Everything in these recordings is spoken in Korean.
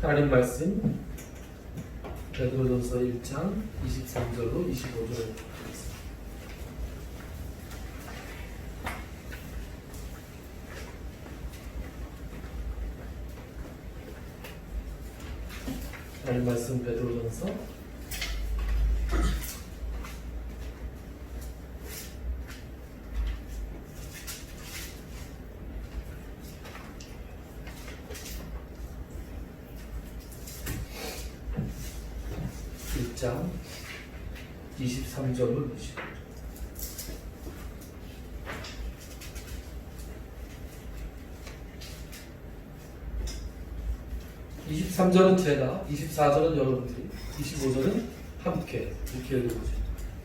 하나님 말씀 베드로전서 1장 23절로 25절을 하나님 말씀 베드로전서 1장 23절로 25절. (23절은) 제가, 24절은 여러분들이, 25절은 함께 이렇게 읽어보죠.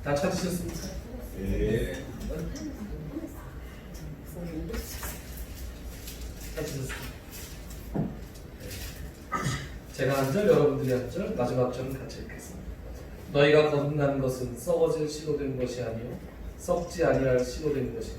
다 찾으셨습니까? 네. 찾으셨습니다. 제가 한 절, 여러분들이 한 절, 마지막 절은 같이 읽겠습니다. 너희가 거듭난 것은 썩어질 씨로 된 것이 아니요 썩지 아니할 씨로 된 것이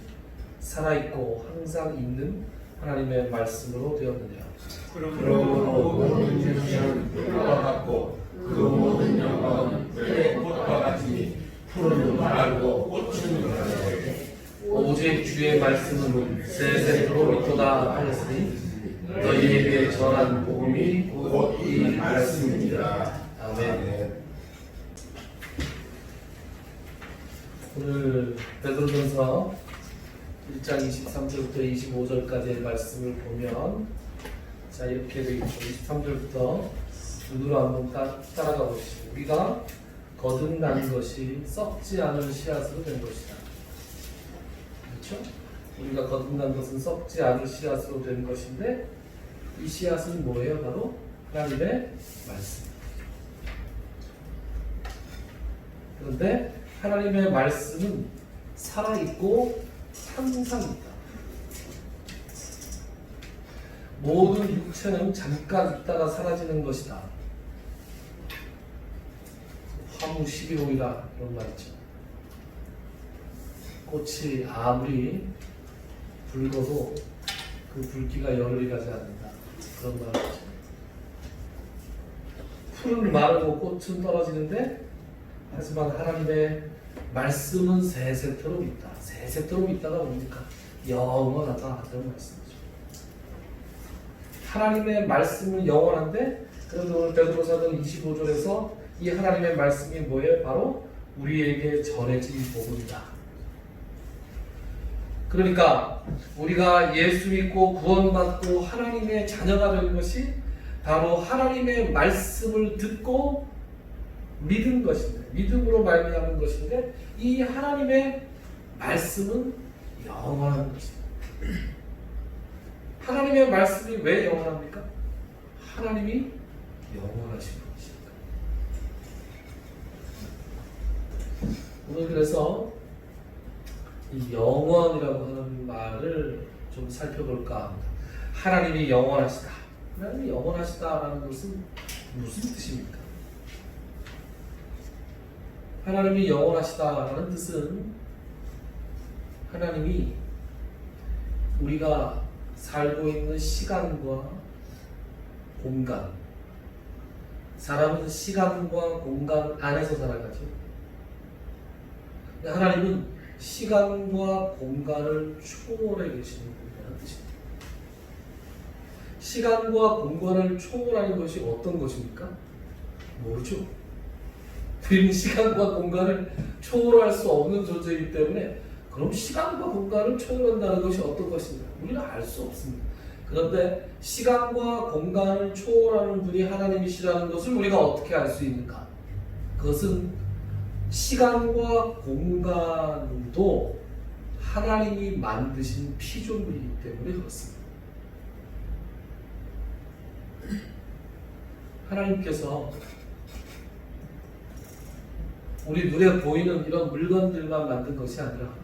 살아있고 항상 있는 하나님의 말씀으로 되었느냐. 그러므로 모든 생명은 푸르와 같고 그 모든 영광은 풀의 꽃과 같으니 푸르는 마르고 꽃은 마르되 오직 주의 말씀은 세세토록 있도다 하였으니 너희에게 전한 복음이 곧 이 말씀이니라. 아멘. 오늘 베드로전서 1장 23절부터 25절까지의 말씀을 보면 자 이렇게 되어 있죠. 23절부터 눈으로 한번 따라가 보시죠. 우리가 거듭난 것이 썩지 않은 씨앗으로 된 것이다. 그렇죠? 우리가 거듭난 것은 썩지 않은 씨앗으로 된 것인데 이 씨앗은 뭐예요? 바로 하나님의 말씀. 그런데 하나님의 말씀은 살아있고 항상 있다. 모든 육체는 잠깐 있다가 사라지는 것이다. 화무 11호이라 이런 말 있죠. 꽃이 아무리 붉어도 그 붉기가 열흘이 가지 않는다. 그런 말을 하죠. 풀은 마르고 꽃은 떨어지는데 하지만 하나님의 말씀은 세세토록 있다. 세세토록 있다가 뭡니까? 영원하다. 그런 말씀이죠. 하나님의 말씀은 영원한데 그런데 오늘 베드로서는 25절에서 이 하나님의 말씀이 뭐예요? 바로 우리에게 전해진 복음이다. 그러니까 우리가 예수 믿고 구원받고 하나님의 자녀가 된 것이 바로 하나님의 말씀을 듣고 믿은 것인데, 믿음으로 말미암은 것인데 이 하나님의 말씀은 영원한 것입니다. 하나님의 말씀이 왜 영원합니까? 하나님이 영원하신 것이니까. 오늘 그래서 이 영원이라고 하는 말을 좀 살펴볼까 합니다. 하나님이 영원하시다. 하나님이 영원하시다라는 것은 무슨 뜻입니까? 하나님이 영원하시다라는 뜻은 하나님이 우리가 살고 있는 시간과 공간, 사람은 시간과 공간 안에서 살아가죠. 하나님은 시간과 공간을 초월해 계시는 분이라는 뜻입니다. 시간과 공간을 초월하는 것이 어떤 것입니까? 모르죠. 우리는 시간과 공간을 초월할 수 없는 존재이기 때문에 그럼 시간과 공간을 초월한다는 것이 어떤 것인가? 우리는 알 수 없습니다. 그런데 시간과 공간을 초월하는 분이 하나님이시라는 것을 우리가 어떻게 알 수 있는가? 그것은 시간과 공간도 하나님이 만드신 피조물이기 때문에 그렇습니다. 하나님께서 우리 눈에 보이는 이런 물건들만 만든 것이 아니라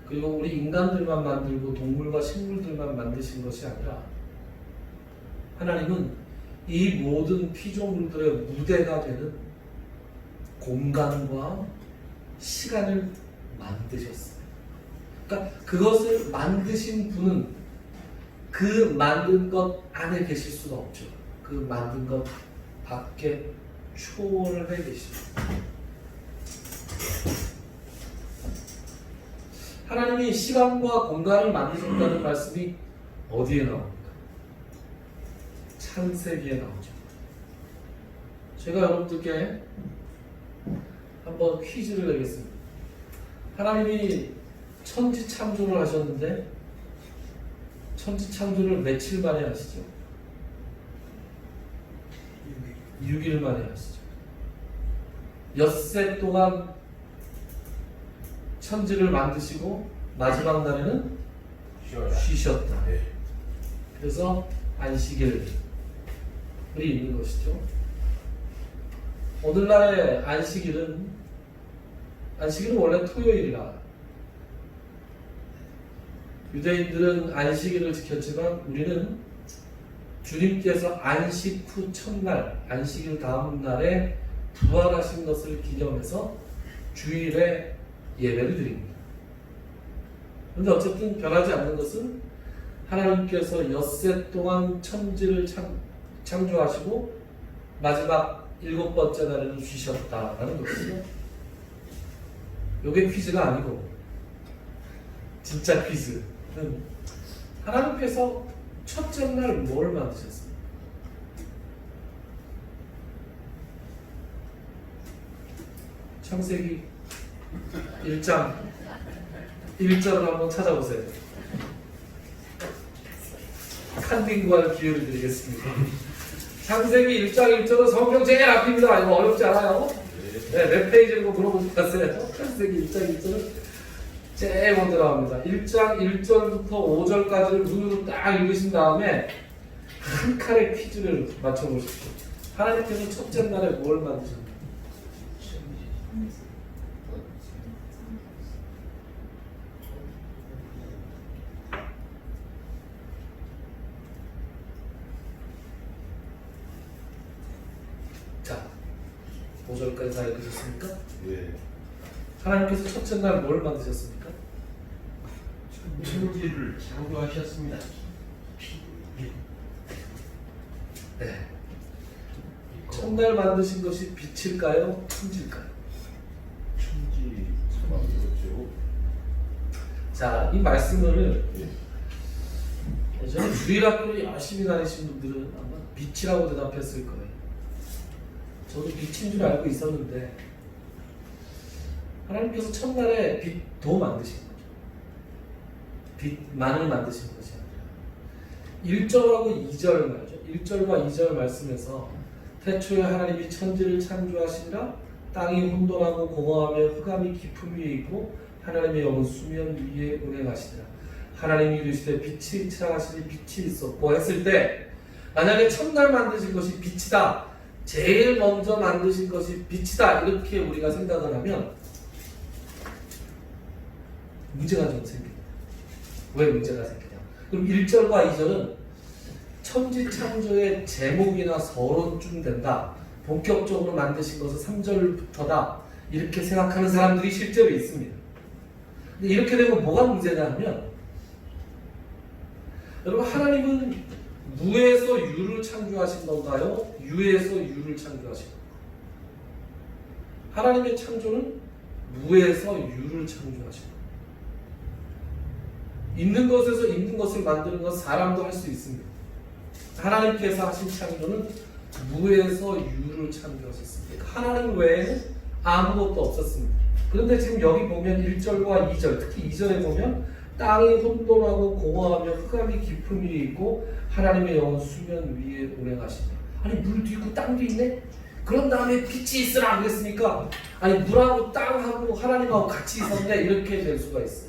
그리고 우리 인간들만 만들고 동물과 식물들만 만드신 것이 아니라 하나님은 이 모든 피조물들의 무대가 되는 공간과 시간을 만드셨어요. 그러니까 그것을 만드신 분은 그 만든 것 안에 계실 수가 없죠. 그 만든 것 밖에 초월을 해 계십니다. 하나님이 시간과 공간을 만드셨다는 말씀이 어디에 나옵니까? 창세기에 나오죠. 제가 여러분들께 한번 퀴즈를 내겠습니다. 하나님이 천지 창조를 하셨는데 천지 창조를 며칠 만에 하시죠? 6일 만에 하시죠. 엿새 동안 천지를 만드시고 마지막 날에는 쉬셨다. 그래서 안식일이 있는 것이죠. 오늘날의 안식일은 원래 토요일이라 유대인들은 안식일을 지켰지만 우리는 주님께서 안식 후 첫날, 안식일 다음 날에 부활하신 것을 기념해서 주일에 예배를 드립니다. 그런데 어쨌든 변하지 않는 것은 하나님께서 엿새 동안 천지를 창조하시고 마지막 7번째 날에는 쉬셨다라는 것이죠. 이게 퀴즈가 아니고 진짜 퀴즈는 하나님께서 첫째 날 뭘 만드셨습니까? 창세기 1장 1절을 한번 찾아보세요. 칸딩과 기회를 드리겠습니다. 창세기 1장 1절은 성경 제일 앞입니다. 이거 어렵지 않아요? 네, 몇 페이지라고 물어보지 마세요. 창세기 1장 1절은 제일 먼저 나옵니다. 1장 1절부터 5절까지를 눈으로 딱 읽으신 다음에 한 칼의 퀴즈를 맞춰보십시오. 하나님께서 첫째 날에 뭘 만드셨나요? 자, 5절까지 다 읽으셨습니까? 네. 하나님께서 첫째 날 뭘 만드셨습니까? 천지를 창조하셨습니다. 네. 첫날 만드신 것이 빛일까요? 천지일까요? 천지 만들었죠. 자, 이 말씀을 예전에 주일학교를 열심히 다니신 분들은 아마 빛이라고 대답했을 거예요. 저도 빛인 줄 알고 있었는데 하나님께서 첫날에 빛도 만드신 거죠. 빛만을 만드신 것이 아니라 1절하고 2절 말이죠. 1절과 2절 말씀에서 태초에 하나님이 천지를 창조하시니라 땅이 혼돈하고 공허하며 흑암이 깊음 위에 있고 하나님의 영은 수면 위에 운행하시니라. 하나님이 이르시되 빛이 있으라 하시니 빛이 있었고 했을 때 만약에 첫날 만드신 것이 빛이다, 제일 먼저 만드신 것이 빛이다 이렇게 우리가 생각을 하면 문제가 좀 생깁니다. 왜 문제가 생기냐? 그럼 1절과 2절은 천지 창조의 제목이나 서론쯤 된다. 본격적으로 만드신 것은 3절부터다. 이렇게 생각하는 사람들이 실제로 있습니다. 근데 이렇게 되면 뭐가 문제냐 하면 여러분 하나님은 무에서 유를 창조하신 건가요? 유에서 유를 창조하신 건가요? 하나님의 창조는 무에서 유를 창조하신 거예요. 있는 것에서 있는 것을 만드는 건 사람도 할 수 있습니다. 하나님께서 하신 창조는 무에서 유를 창조하셨습니다. 하나님 외에는 아무것도 없었습니다. 그런데 지금 여기 보면 1절과 2절, 특히 2절에 보면 땅이 혼돈하고 공허하며 흑암이 깊은 위에 있고 하나님의 영은 수면 위에 운행하시니. 아니 물도 있고 땅도 있네? 그런 다음에 빛이 있으라 그랬으니까 아니 물하고 땅하고 하나님하고 같이 있었네 이렇게 될 수가 있어요.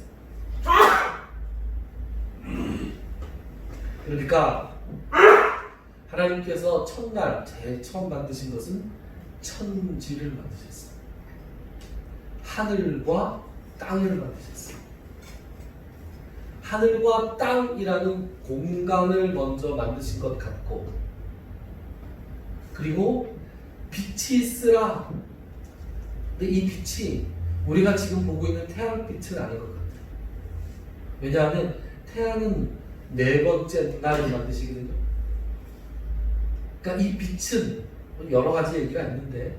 그러니까 하나님께서 첫날 제일 처음 만드신 것은 천지를 만드셨어요. 하늘과 땅을 만드셨어요. 하늘과 땅이라는 공간을 먼저 만드신 것 같고, 그리고 빛이 있으라. 근데 이 빛이 우리가 지금 보고 있는 태양빛은 아닌 것 같아요. 왜냐하면 태양은 4번째 날을 만드시거든요. 그러니까 이 빛은 여러 가지 얘기가 있는데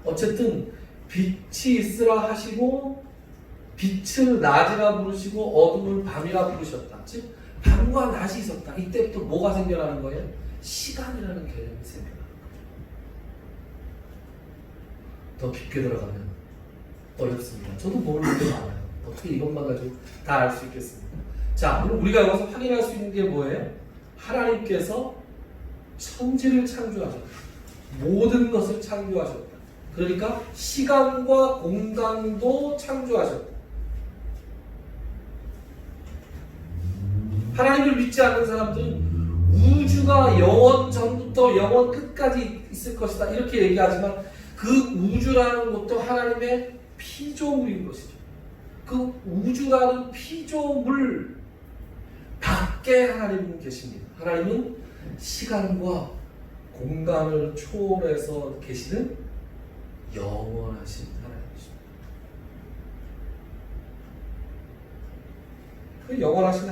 어쨌든 빛이 있으라 하시고 빛을 낮이라 부르시고 어둠을 밤이라 부르셨다. 즉 밤과 낮이 있었다. 이때부터 뭐가 생겨나는 거예요? 시간이라는 개념이 생겨나는 거예요. 더 깊게 들어가면 어렵습니다. 저도 모르는 게 많아요. 어떻게 이것만 가지고 다 알 수 있겠습니까? 자, 그럼 우리가 여기서 확인할 수 있는 게 뭐예요? 하나님께서 천지를 창조하셨다. 모든 것을 창조하셨다. 그러니까 시간과 공간도 창조하셨다. 하나님을 믿지 않는 사람들은 우주가 영원 전부터 영원 끝까지 있을 것이다 이렇게 얘기하지만 그 우주라는 것도 하나님의 피조물인 것이죠. 그 우주라는 피조물 밖에 하나님은 계십니다. 하나님은 시간과 공간을 초월해서 계시는 영원하신 하나님이십니다. 그 영원하신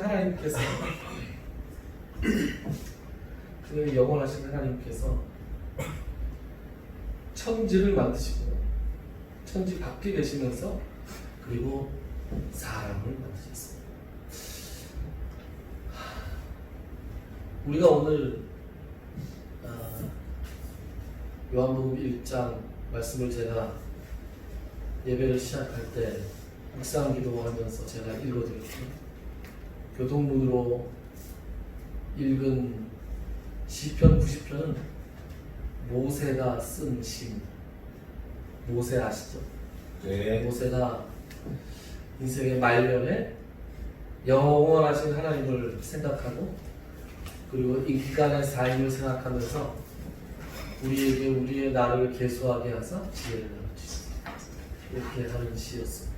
하나님께서 천지를 만드시고 천지 밖에 계시면서 그리고 사람을 만드셨습니다. 우리가 오늘 요한복음 1장 말씀을 제가 예배를 시작할 때 묵상 기도하면서 제가 읽어드렸고 교동문으로 읽은 시편 90편은 모세가 쓴 시입니다. 모세 아시죠? 네. 모세가 인생의 말년에 영원하신 하나님을 생각하고 그리고 인간의 삶을 생각하면서 우리에게 우리의 나를 계수하게 하사 지혜를 주셨습니다. 이렇게 하는 시였습니다.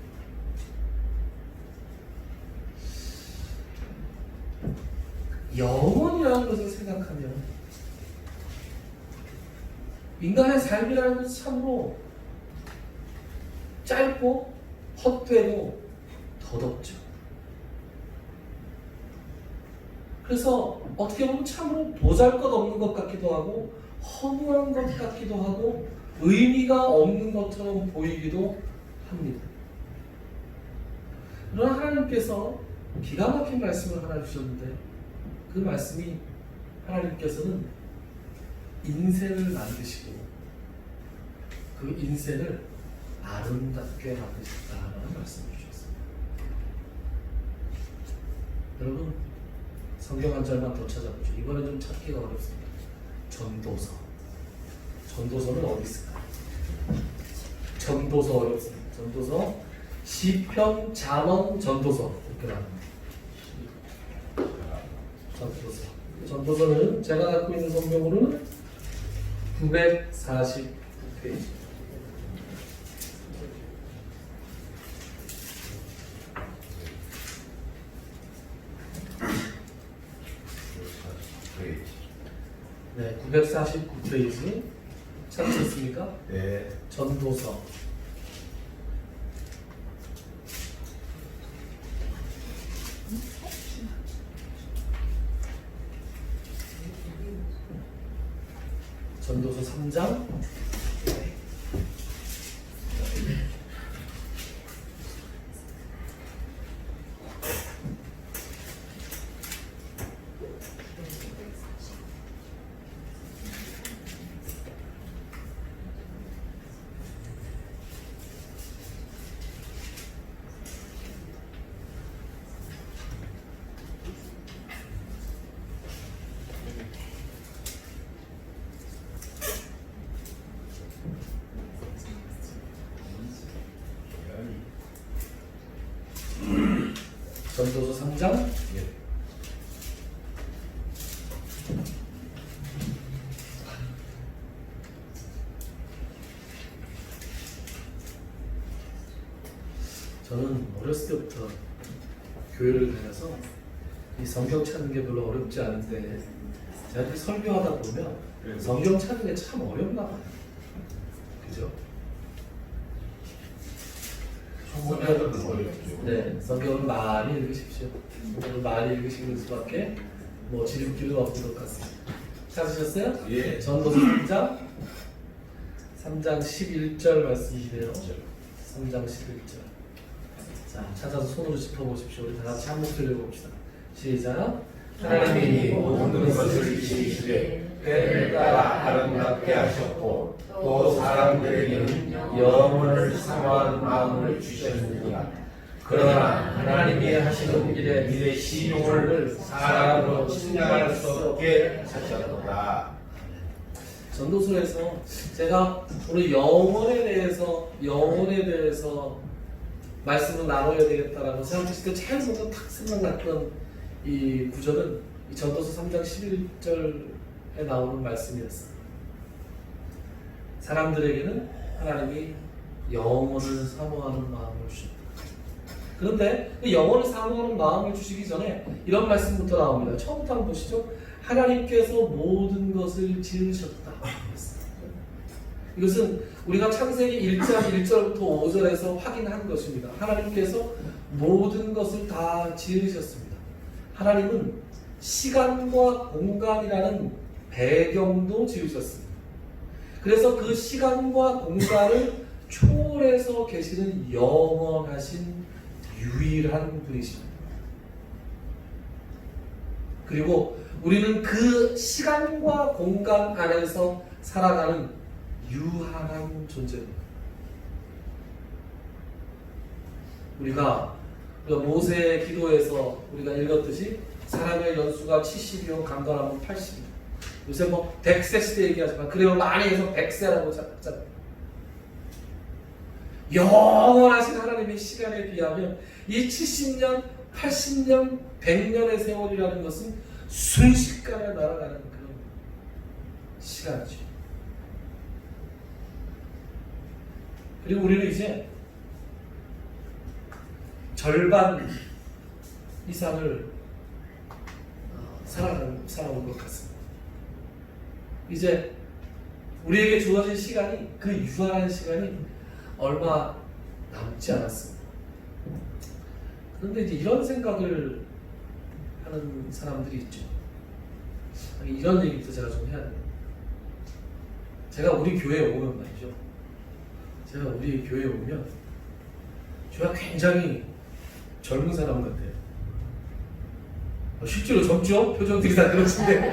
영원이라는 것을 생각하면 인간의 삶이라는 것은 참으로 짧고 헛되고 더덥죠. 그래서 어떻게 보면 참으로 보잘것없는 것 같기도 하고 허무한 것 같기도 하고 의미가 없는 것처럼 보이기도 합니다. 그러나 하나님께서 기가 막힌 말씀을 하나 주셨는데 그 말씀이 하나님께서는 인생을 만드시고 그 인생을 아름답게 만드셨다는 말씀을 주셨습니다. 여러분 성경 한 절만 더 찾아보죠. 이번에 좀 찾기가 어렵습니다. 전도서. 전도서는 어디 있을까요? 전도서 어렵습니다. 전도서 시편, 잠언, 전도서 이렇게 나옵니다. 전도서. 전도서는 제가 갖고 있는 성경으로는 949페이지. 네, 949페이지 찾으셨습니까? 네. 전도서. 전도서 3장. 전도서 3장. 예. 저는 어렸을 때부터 교회를 다녀서 이 성경 찾는 게 별로 어렵지 않은데 제가 이렇게 설교하다 보면 성경 찾는 게 참 어렵나 봐요. 그죠? 성경은 어렵죠. 네, 성경을 많이 읽으십시오. 성경을 많이 읽으시는 수밖에 뭐 지름길은 없는 것 같습니다. 찾으셨어요? 예. 전도서 3장 11절 말씀이시네요. 3장 11절. 자, 찾아서 손으로 짚어보십시오. 우리 다 같이 한 목소리로 읽어봅시다. 시작. 하나님이 모든 것을 이시기에 때를 따라 아름답게 하셨고 또 사람들에게는 영원을 사모하는 마음을 주셨느니라. 그러나 하나님이 하시는 일의 시용을 사람으로 측량할 수 없게 하셨도다. 전도서에서 제가 오늘 영혼에 대해서 말씀을 나눠야 되겠다라고 생각했을 때 제일 먼저 탁 생각났던 이 구절은 이 전도서 3장 11절에 나오는 말씀이었어요. 사람들에게는 하나님이 영혼을 사모하는 마음을 주셨다. 그런데 그 영혼을 사모하는 마음을 주시기 전에 이런 말씀부터 나옵니다. 처음부터 한번 보시죠. 하나님께서 모든 것을 지으셨다. 이것은 우리가 창세기 1장 1절부터 5절에서 확인한 것입니다. 하나님께서 모든 것을 다 지으셨습니다. 하나님은 시간과 공간이라는 배경도 지으셨습니다. 그래서 그 시간과 공간을 초월해서 계시는 영원하신 유일한 분이십니다. 그리고 우리는 그 시간과 공간 안에서 살아가는 유한한 존재입니다. 우리가 모세의 기도에서 우리가 읽었듯이 사람의 연수가 70이요 강건하면 80이요. 요새 뭐 100세 시대 얘기하지만 그래요 많이 해서 100세라고 잡잖아요. 영원하신 하나님의 시간에 비하면 이 70년, 80년, 100년의 세월이라는 것은 순식간에 날아가는 그런 시간이죠. 그리고 우리는 이제 절반 이상을 살아온 것 같습니다. 이제 우리에게 주어진 시간이 그 유한한 시간이 얼마 남지 않았습니다. 그런데 이제 이런 생각을 하는 사람들이 있죠. 아니, 이런 얘기부터 제가 좀 해야 돼요. 제가 우리 교회에 오면 말이죠. 제가 우리 교회에 오면 제가 굉장히 젊은 사람 같아요. 실제로 젊죠? 표정들이 다 그렇던데.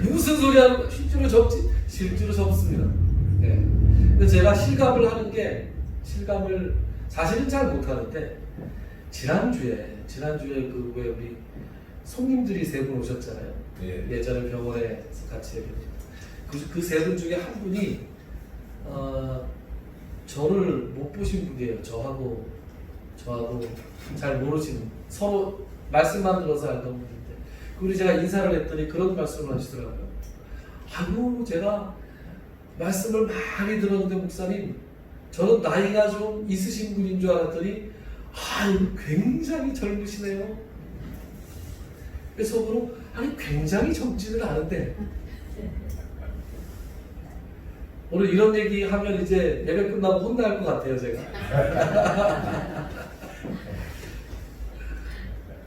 무슨 소리 하는 거야? 실제로 젊지? 실제로 젊습니다. 네. 근데 제가 실감을 사실은 잘 못하는데 지난주에 그 왜 우리 손님들이 세 분 오셨잖아요. 네. 예전에 병원에서 같이 얘기했죠. 그 세 분 중에 한 분이 저를 못 보신 분이에요. 저하고 잘 모르시는, 서로 말씀만 들어서 알던 분인데 그리고 제가 인사를 했더니 그런 말씀을 하시더라고요. 아이고 제가 말씀을 많이 들었는데 목사님 저는 나이가 좀 있으신 분인 줄 알았더니 굉장히 젊으시네요. 그래서 속으로 굉장히 젊지는 않은데 오늘 이런 얘기 하면 이제 예배 끝나고 혼날 것 같아요 제가.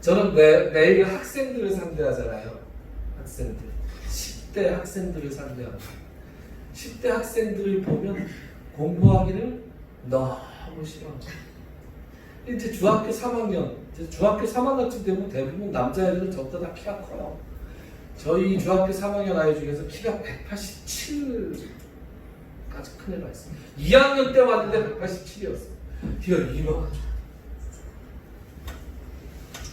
저는 매일 학생들을 상대하잖아요. 학생들 10대 학생들을 상대하고 10대 학생들을 보면 공부하기를 너무 싫어합니다. 이제 중학교 3학년쯤 되면 대부분 남자애들은 저보다 다 키가 커요. 저희 중학교 3학년 아이 중에서 키가 187까지 큰 애가 있어요. 2학년 때 왔는데 187이었어요. 키가 이만하죠.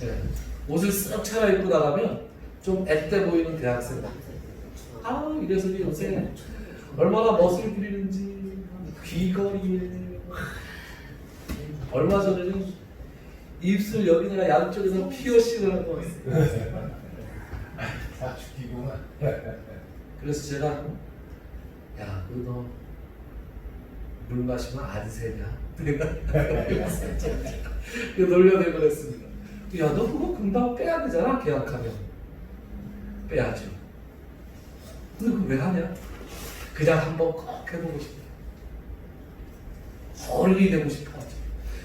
네. 옷을 쓱 차려입고 나가면 좀 앳돼 보이는 대학생 같아요. 이 녀석이 요새 얼마나 멋을 부리는지 귀걸이에 얼마 전에는 입술 여기다가 양쪽에서 피어싱을 하고 왔어요. 다 죽이구나. 그래서 제가 야, 너 물 마시면 안 새냐? 놀려내고 그랬습니다. 야, 너 그거 금방 빼야 되잖아, 계약하면. 빼야죠. 근데 그거 왜 하냐? 그냥 한번 꼭 해보고 싶어요. 어른이 되고 싶어 하죠.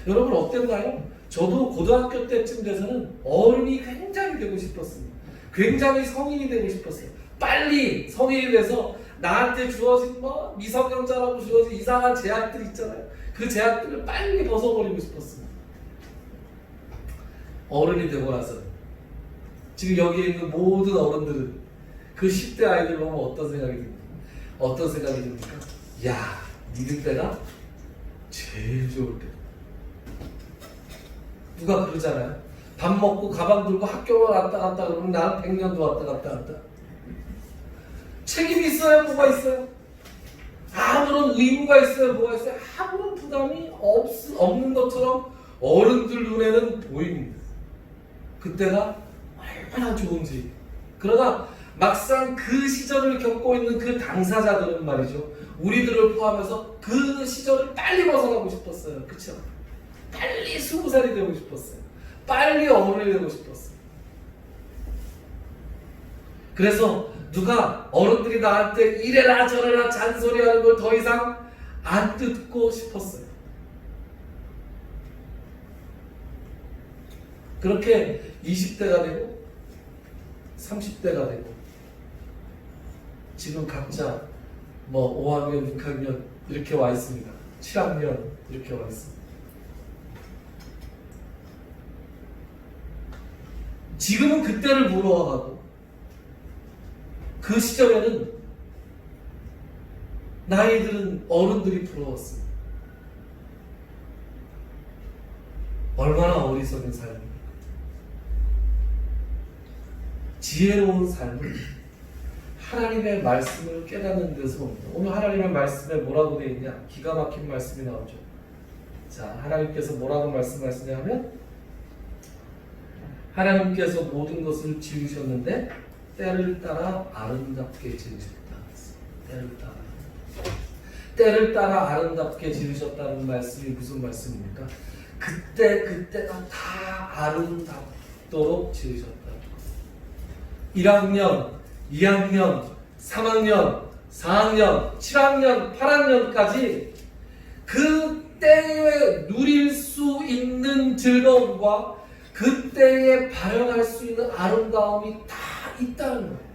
여러분 어땠나요? 저도 고등학교 때쯤 돼서는 어른이 굉장히 되고 싶었습니다. 굉장히 성인이 되고 싶었어요. 빨리 성인이 돼서 나한테 주어진 뭐 미성년자라고 주어진 이상한 제약들 있잖아요. 그 제약들을 빨리 벗어버리고 싶었습니다. 어른이 되고 나서 지금 여기에 있는 모든 어른들은 그 10대 아이들 보면 어떤 생각이 듭니까? 어떤 생각이 듭니까? 야, 니들 때가 제일 좋을 때. 누가 그러잖아요. 밥 먹고 가방 들고 학교만 왔다 갔다 그러면 나는 100년도 왔다 갔다 한다. 책임이 있어요? 뭐가 있어요? 아무런 의무가 있어요? 뭐가 있어요? 아무런 부담이 없는 것처럼 어른들 눈에는 보입니다. 그때가 얼마나 좋은지. 그러나 막상 그 시절을 겪고 있는 그 당사자들은 말이죠. 우리들을 포함해서 그 시절을 빨리 벗어나고 싶었어요. 그쵸? 빨리 20살이 되고 싶었어요. 빨리 어른이 되고 싶었어요. 그래서 누가 어른들이 나한테 이래라 저래라 잔소리하는 걸 더 이상 안 듣고 싶었어요. 그렇게 20대가 되고 30대가 되고 지금 각자 뭐 5학년, 6학년 이렇게 와 있습니다. 7학년 이렇게 와 있습니다. 지금은 그때를 부러워하고 그 시절에는 나이들은 어른들이 부러웠습니다. 얼마나 어리석은 삶입니까? 지혜로운 삶은 하나님의 말씀을 깨닫는 데서 옵니다. 오늘 하나님의 말씀에 뭐라고 되어 있냐? 기가 막힌 말씀이 나오죠. 자, 하나님께서 뭐라고 말씀하시냐면 하나님께서 모든 것을 지으셨는데 때를 따라 아름답게 지으셨다. 때를 따라 아름답게 지으셨다는 말씀이 무슨 말씀입니까? 그때가 다 아름답도록 지으셨다. 1학년, 2학년, 3학년, 4학년, 7학년, 8학년까지 그 때에 누릴 수 있는 즐거움과 그때에 발현할 수 있는 아름다움이 다 있다는 거예요.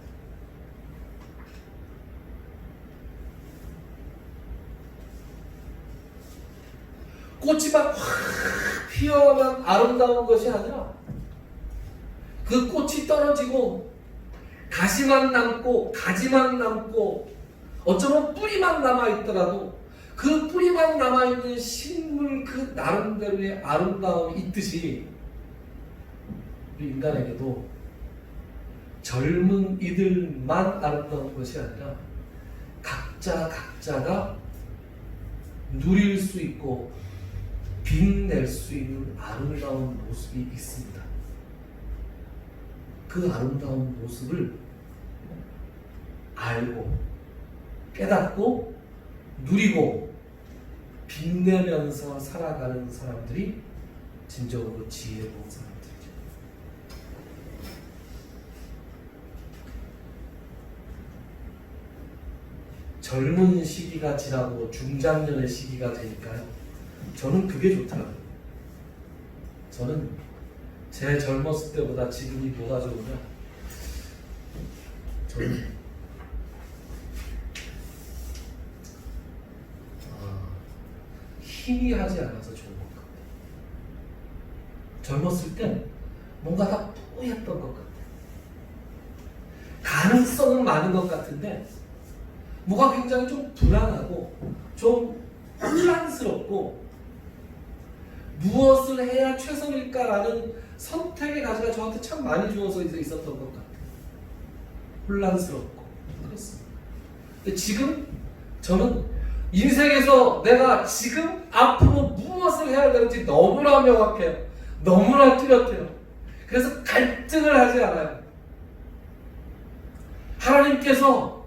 꽃이 막 확 피어만 아름다운 것이 아니라 그 꽃이 떨어지고 가시만 남고 가지만 남고 어쩌면 뿌리만 남아있더라도 그 뿌리만 남아있는 식물 그 나름대로의 아름다움이 있듯이 우리 인간에게도 젊은 이들만 아름다운 것이 아니라 각자가 누릴 수 있고 빛낼 수 있는 아름다운 모습이 있습니다. 그 아름다운 모습을 알고 깨닫고 누리고 빛내면서 살아가는 사람들이 진정으로 지혜로운 사람들이죠. 젊은 시기가 지나고 중장년의 시기가 되니까요. 저는 그게 좋더라고요. 저는 제 젊었을 때보다 지금이 뭐가 좋으냐? 저는 희미하지 않아서 좋은 것 같아요. 젊었을 땐 뭔가 다 뽀얗던 것 같아요. 가능성은 많은 것 같은데 뭐가 굉장히 좀 불안하고 좀 혼란스럽고 무엇을 해야 최선일까라는 선택의 가지가 저한테 참 많이 주어져 있었던 것 같아요. 혼란스럽고 그렇습니다. 근데 지금 저는 인생에서 내가 지금 앞으로 무엇을 해야 되는지 너무나 명확해요. 너무나 뚜렷해요. 그래서 갈등을 하지 않아요. 하나님께서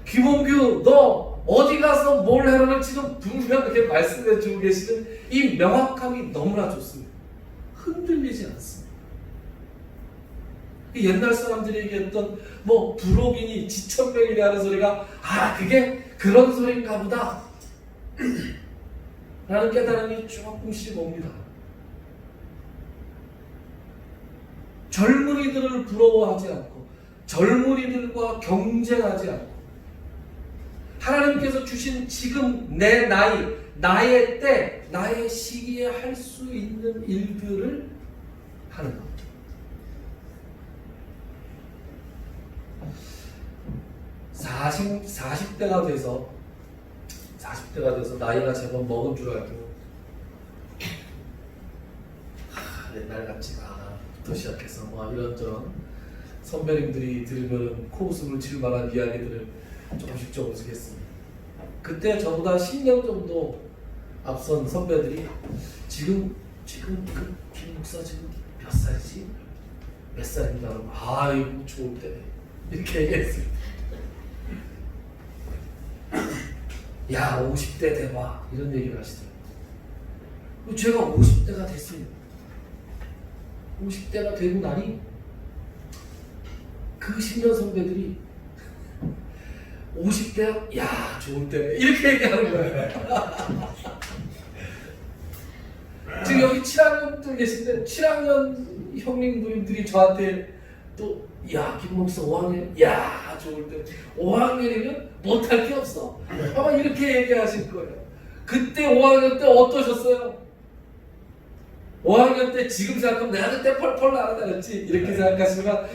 김홍규 너 어디 가서 뭘 해라를 지금 분명하게 말씀해 주고 계시는 이 명확함이 너무나 좋습니다. 흔들리지 않습니다. 옛날 사람들이 얘기했던 뭐 부록이니 지천명이니 하는 소리가 그게 그런 소리인가 보다 라는 깨달음이 조금씩 옵니다. 젊은이들을 부러워하지 않고 젊은이들과 경쟁하지 않고 하나님께서 주신 지금 내 나이, 나의 때, 나의 시기에 할 수 있는 일들을 하는 것. 사십 40대가 돼서 나이가 제법 먹은 줄 알고 옛날 같지가 않아부터 시작해서 뭐 이런저런 선배님들이 들으면 코웃음을 칠 만한 이야기들을 조금씩 했습니다. 그때 저보다 10년 정도 앞선 선배들이 지금 그 김 목사 지금 몇 살이지? 몇 살인가? 그러면 아이고 좋을 때네 이렇게 얘기했습니다. 야 50대 돼봐 이런 얘기를 하시더라고요. 제가 50대가 됐습니다. 50대가 되고 나니 그 10년 선배들이 50대야 야 좋을 때네 이렇게 얘기하는 거예요. 지금 여기 7학년들 계신데 7학년 형님들이 저한테 또 야 김목사 5학년 야 좋을 때 5학년이면 못할 게 없어 아마 이렇게 얘기하실 거예요. 그때 5학년 때 어떠셨어요? 5학년 때 지금 생각하면 내가 그때 펄펄 날아다녔지 이렇게 생각하시면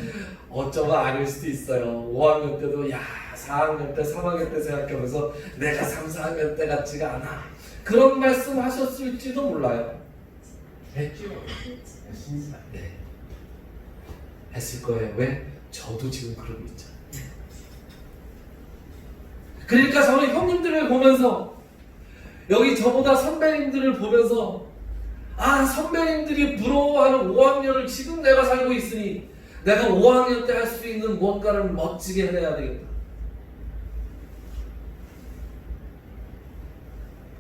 어쩌면 아닐 수도 있어요. 5학년 때도 야 4학년 때 3학년 때 생각하면서 내가 3, 4학년 때 같지가 않아 그런 말씀 하셨을지도 몰라요. 했죠. 신사. 네. 했을 거예요. 왜? 저도 지금 그러고 있죠. 그러니까 저는 형님들을 보면서 여기 저보다 선배님들을 보면서 아 선배님들이 부러워하는 5학년을 지금 내가 살고 있으니 내가 5학년 때 할 수 있는 무언가를 멋지게 해내야 되겠다.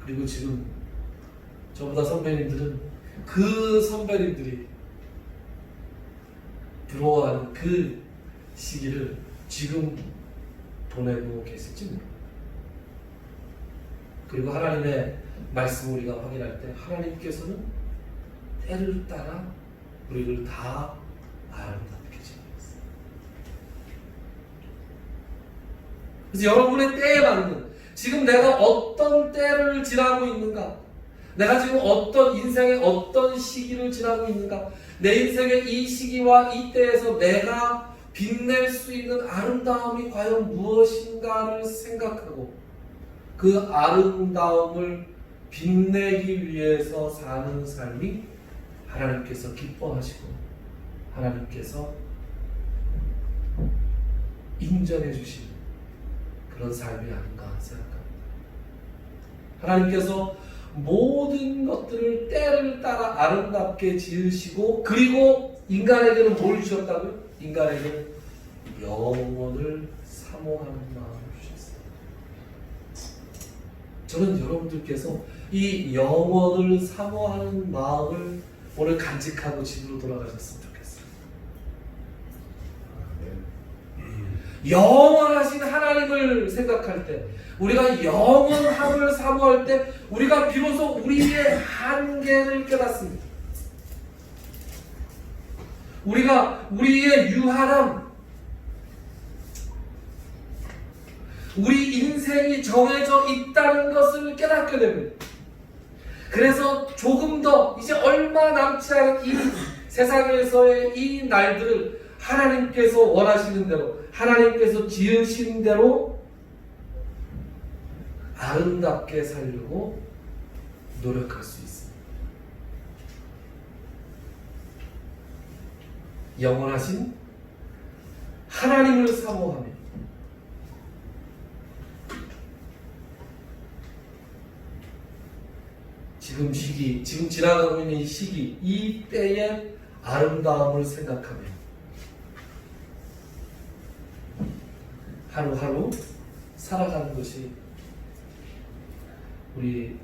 그리고 지금 저보다 선배님들은 그 선배님들이 부러워하는 그 시기를 지금 보내고 계실지 모릅니다. 그리고 하나님의 말씀을 우리가 확인할 때 하나님께서는 때를 따라 우리를 다 아름답게 지내셨어요. 그래서 여러분의 때에 맞는 지금 내가 어떤 때를 지나고 있는가, 내가 지금 어떤 인생의 어떤 시기를 지나고 있는가, 내 인생의 이 시기와 이 때에서 내가 빛낼 수 있는 아름다움이 과연 무엇인가를 생각하고 그 아름다움을 빛내기 위해서 사는 삶이 하나님께서 기뻐하시고 하나님께서 인정해 주신 그런 삶이 아닌가 생각합니다. 하나님께서 모든 것들을 때를 따라 아름답게 지으시고 그리고 인간에게는 뭘 주셨다고요? 인간에게는 영원을 사모하는 마음을 주셨어요. 저는 여러분들께서 이 영원을 사모하는 마음을 오늘 간직하고 집으로 돌아가셨으면 좋겠어요. 영원하신 하나님을 생각할 때, 우리가 영원함을 사모할 때 우리가 비로소 우리의 한계를 깨닫습니다. 우리가 우리의 유한함, 우리 인생이 정해져 있다는 것을 깨닫게 됩니다. 그래서 조금 더 이제 얼마 남지 않은 이 세상에서의 이 날들을 하나님께서 원하시는 대로, 하나님께서 지으신 대로 아름답게 살려고 노력할 수 있습니다. 영원하신 하나님을 사모하며 지금 시기, 지금 지나가고 있는 이 시기, 이 때의 아름다움을 생각하며 하루하루 살아가는 것이 우리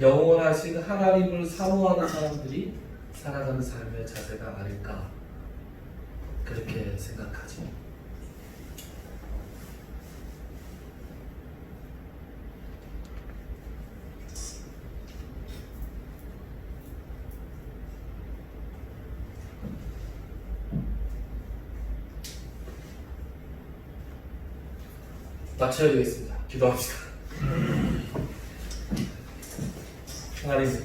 영원하신 하나님을 사모하는 사람들이 살아가는 삶의 자세가 아닐까 그렇게 생각하죠. 마쳐야 되겠습니다. 기도합시다. 하나님,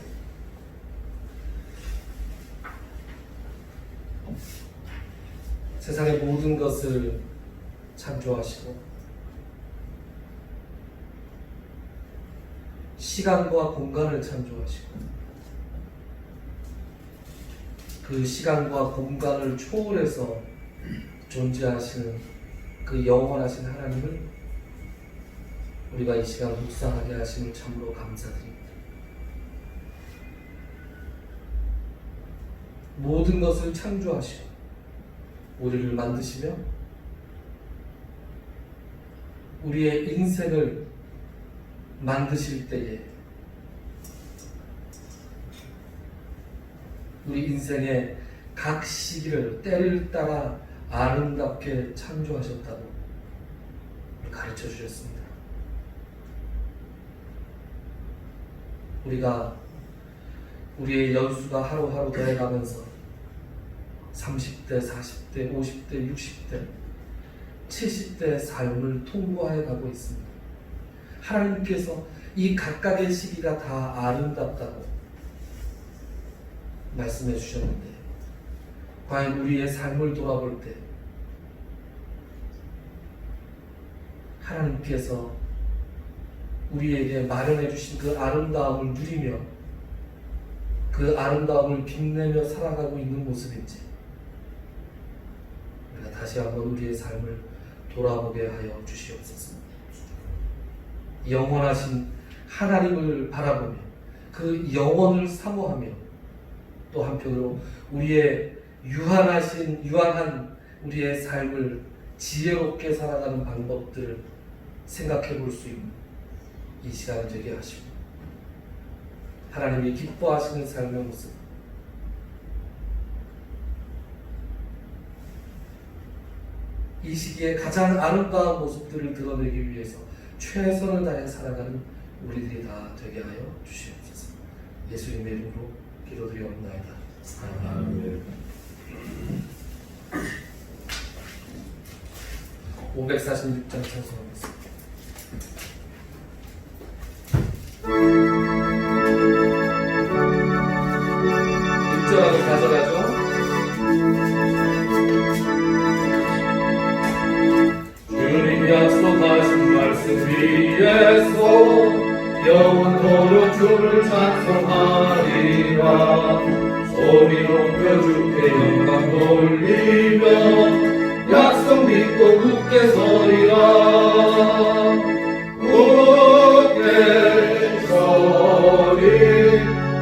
세상의 모든 것을 창조하시고 시간과 공간을 창조하시고 그 시간과 공간을 초월해서 존재하시는 그 영원하신 하나님을 우리가 이 시간 묵상하게 하심을 참으로 감사드립니다. 모든 것을 창조하시고 우리를 만드시며 우리의 인생을 만드실 때에 우리 인생의 각 시기를 때를 따라 아름답게 창조하셨다고 가르쳐 주셨습니다. 우리가 우리의 연수가 하루하루 더해가면서 30대, 40대, 50대, 60대, 70대의 삶을 통과해 가고 있습니다. 하나님께서 이 각각의 시기가 다 아름답다고 말씀해 주셨는데 과연 우리의 삶을 돌아볼 때 하나님께서 우리에게 마련해 주신 그 아름다움을 누리며 그 아름다움을 빛내며 살아가고 있는 모습인지 우리가 다시 한번 우리의 삶을 돌아보게 하여 주시옵소서. 영원하신 하나님을 바라보며 그 영원을 사모하며 또 한편으로 우리의 유한한 우리의 삶을 지혜롭게 살아가는 방법들을 생각해 볼 수 있는 이 시간이 되게 하시고 하나님이 기뻐하시는 삶의 모습 이 시기에 가장 아름다운 모습들을 드러내기 위해서 최선을 다해 살아가는 우리들이 다 되게 하여 주시옵소서. 예수님의 이름으로 기도드리옵나이다. 아멘. 546장 찬송하겠습니다. 입절하고 가져가죠. 주님 약속하신 말씀 위에서 영원토록 주를 찬송하리라. 소리 높여 주께 영광 돌리며 약속 믿고 굳게 서리라. 굳게 서리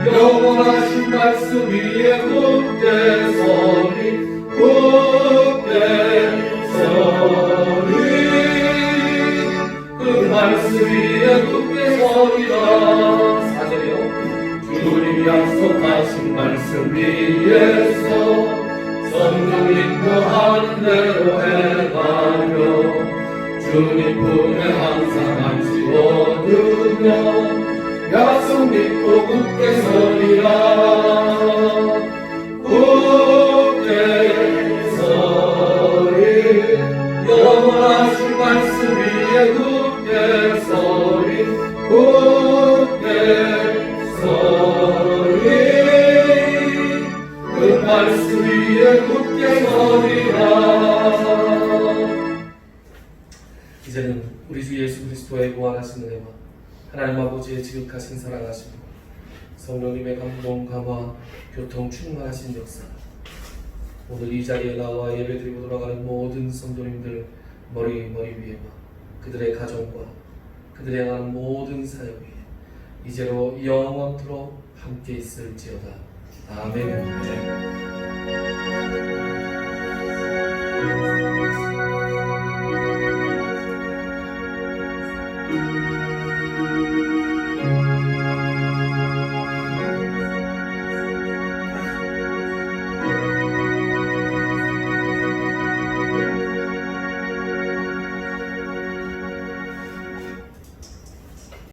영원하신 말씀 위에 굳게 서리 굳게 서리 그 말씀 위에 굳게 서리라. 4절이요. 주님 약속하신 말씀 위에서 성령 인도하는 대로 해가며 주님 품에 항상 안식 얻으며 약속 믿고 굳게 서리라. 굳게 서리 영원하신 말씀 위에 굳게 서리 굳게 서리 그 말씀 위에 굳게 서리라. 이제는 우리 주 예수 그리스도의 무한하신 은혜와 하나님 아버지의 지극하신 사랑하심과 성령님의 감동, 감화, 교통 충만하신 역사 오늘 이 자리에 나와 예배드리고 돌아가는 모든 성도님들 머리 위에와 그들의 가정과 그들의 행하는 모든 사역 위에 이제로 영원토록 함께 있을지어다. 아멘.